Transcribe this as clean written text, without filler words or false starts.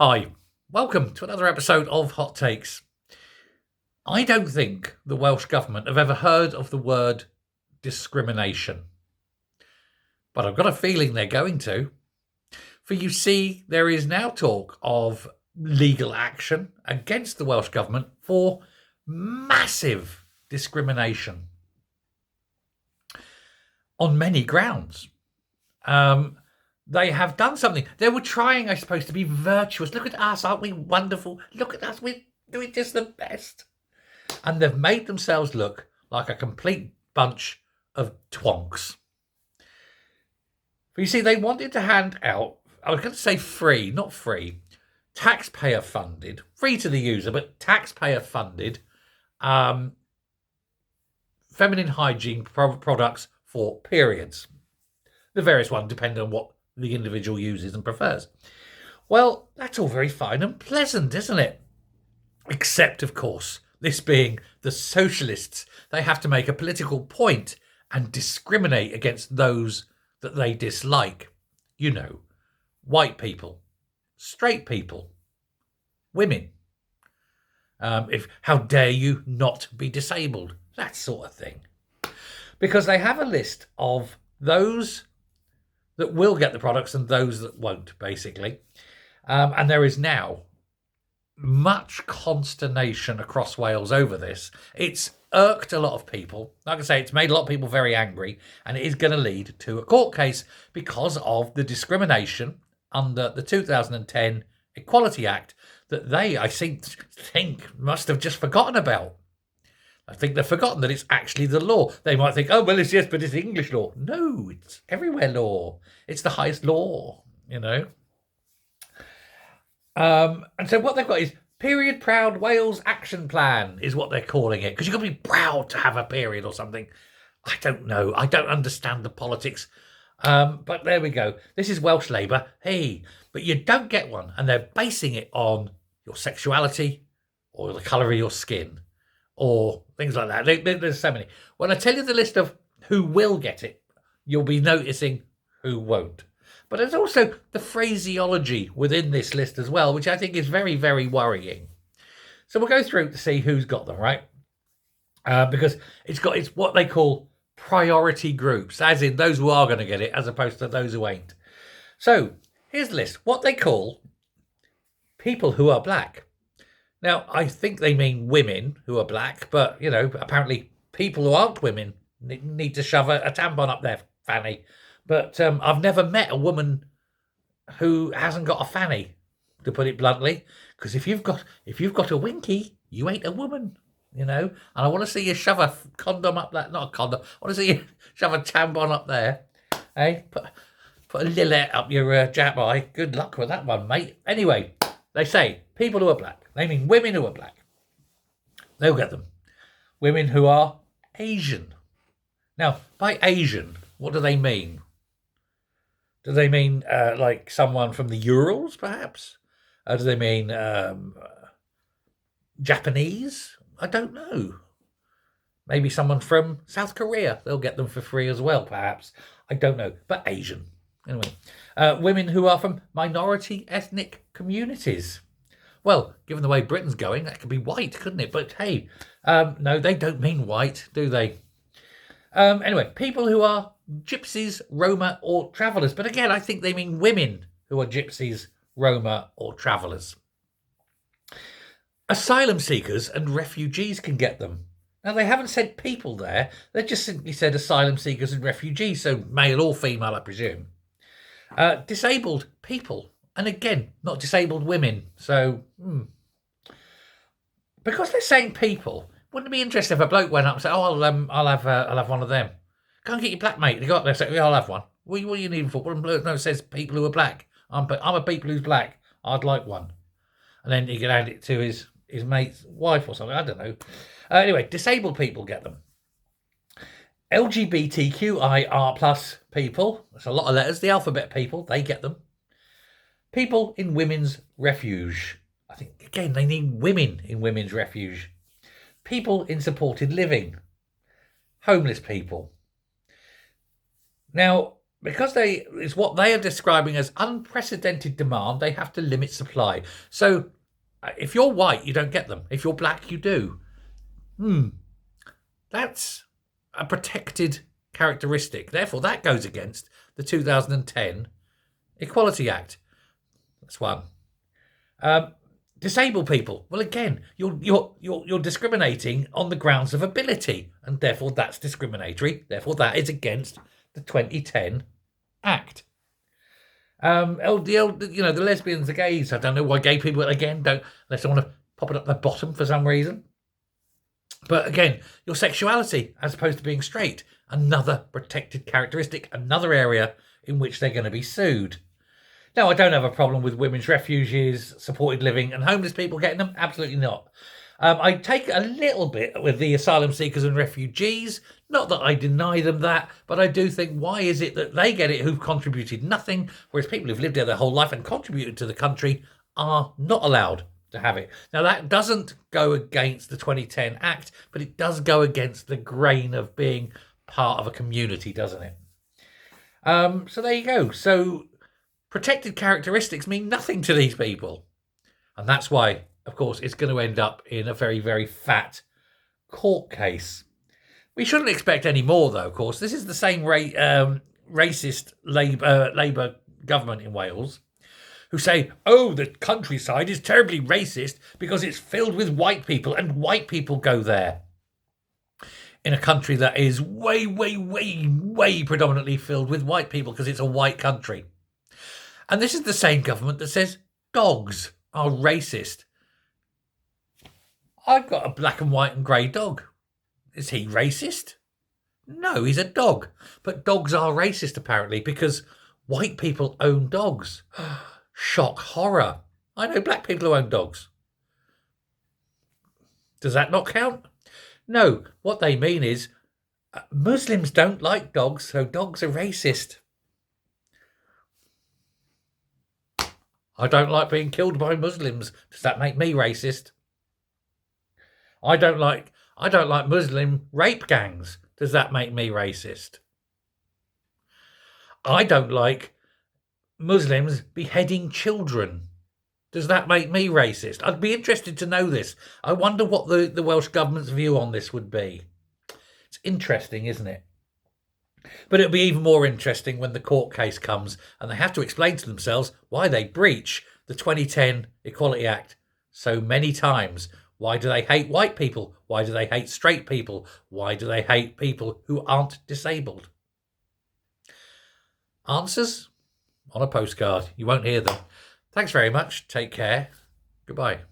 Hi, welcome to another episode of Hot Takes. I don't think the Welsh Government have ever heard of the word discrimination, but I've got a feeling they're going to. For you see, there is now talk of legal action against the Welsh Government for massive discrimination on many grounds. They have done something. They were trying, I suppose, to be virtuous. Look at us, aren't we wonderful? Look at us, we're doing just the best. And they've made themselves look like a complete bunch of twonks. But you see, they wanted to hand out, I was going to say free, not free, taxpayer funded, free to the user, but taxpayer funded feminine hygiene products for periods. The various ones depending on what the individual uses and prefers. Well, that's all very fine and pleasant, isn't it? Except, of course, this being the socialists, they have to make a political point and discriminate against those that they dislike. You know, white people, straight people, women. How dare you not be disabled? That sort of thing. Because they have a list of those that will get the products and those that won't, basically. And there is now much consternation across Wales over this. It's irked a lot of people. Like I say, it's made a lot of people very angry, and it is going to lead to a court case because of the discrimination under the 2010 Equality Act that they, I think must have just forgotten about. I think they've forgotten that it's actually the law. They might think, oh, well, it's yes, but it's English law. No, it's everywhere law. It's the highest law, you know. And so what they've got is Period Proud Wales Action Plan is what they're calling it. Because you've got to be proud to have a period or something. I don't know. I don't understand the politics. But there we go. This is Welsh Labour. Hey, but you don't get one. And they're basing it on your sexuality or the colour of your skin. Or things like that. There's so many. When I tell you the list of who will get it, you'll be noticing who won't. But there's also the phraseology within this list as well, which I think is very, very worrying. So we'll go through to see who's got them, right? Because it's what they call priority groups, as in those who are going to get it, as opposed to those who ain't. So here's the list. What they call people who are black. Now, I think they mean women who are black, but, you know, apparently people who aren't women need to shove a tampon up their fanny. But I've never met a woman who hasn't got a fanny, to put it bluntly. Because if you've got a winky, you ain't a woman, you know. And I want to see you shove a condom up that, not a condom. I want to see you shove a tampon up there. Hey, put a lillet up your jab eye. Good luck with that one, mate. Anyway, they say people who are black. They mean women who are black. They'll get them. Women who are Asian. Now, by Asian, what do they mean? Do they mean like someone from the Urals, perhaps? Do they mean Japanese? I don't know. Maybe someone from South Korea. They'll get them for free as well, perhaps. I don't know. But Asian. Anyway, women who are from minority ethnic communities. Well, given the way Britain's going, that could be white, couldn't it? But hey, no, they don't mean white, do they? Anyway, people who are gypsies, Roma, or travellers. But again, I think they mean women who are gypsies, Roma, or travellers. Asylum seekers and refugees can get them. Now, they haven't said people there. They just simply said asylum seekers and refugees, so male or female, I presume. Disabled people. And again, not disabled women. So, because they're saying people, wouldn't it be interesting if a bloke went up and said, "Oh, I'll have one of them." Go and get your black mate. They go up there and say, "Yeah, I'll have one." What do you need for? No, it says people who are black. I'm a people who's black. I'd like one. And then he can hand it to his mate's wife or something. I don't know. Anyway, disabled people get them. LGBTQIR plus people. That's a lot of letters. The alphabet people, they get them. People in women's refuge. I think, again, they need women in women's refuge. People in supported living. Homeless people. Now, because it's what they are describing as unprecedented demand, they have to limit supply. So if you're white, you don't get them. If you're black, you do. That's a protected characteristic. Therefore, that goes against the 2010 Equality Act. That's one. Disabled people. Well, again, you're discriminating on the grounds of ability, and therefore that's discriminatory. Therefore, that is against the 2010 Act. The lesbians, the gays. I don't know why gay people again don't, unless they want to pop it up their bottom for some reason. But again, your sexuality, as opposed to being straight, another protected characteristic, another area in which they're going to be sued. Now, I don't have a problem with women's refuges, supported living, and homeless people getting them. Absolutely not. I take a little bit with the asylum seekers and refugees. Not that I deny them that, but I do think, why is it that they get it who've contributed nothing, whereas people who've lived there their whole life and contributed to the country are not allowed to have it? Now, that doesn't go against the 2010 Act, but it does go against the grain of being part of a community, doesn't it? So there you go. So protected characteristics mean nothing to these people. And that's why, of course, it's going to end up in a very, very fat court case. We shouldn't expect any more, though, of course. This is the same racist Labour government in Wales who say, oh, the countryside is terribly racist because it's filled with white people and white people go there. In a country that is way, way, way, way predominantly filled with white people because it's a white country. And this is the same government that says dogs are racist. I've got a black and white and grey dog. Is he racist? No, he's a dog. But dogs are racist, apparently, because white people own dogs. Shock horror. I know black people who own dogs. Does that not count? No, what they mean is Muslims don't like dogs, so dogs are racist. I don't like being killed by Muslims. Does that make me racist? I don't like Muslim rape gangs. Does that make me racist? I don't like Muslims beheading children. Does that make me racist? I'd be interested to know this. I wonder what the Welsh Government's view on this would be. It's interesting, isn't it? But it'll be even more interesting when the court case comes and they have to explain to themselves why they breach the 2010 Equality Act so many times. Why do they hate white people? Why do they hate straight people? Why do they hate people who aren't disabled? Answers on a postcard. You won't hear them. Thanks very much. Take care. Goodbye.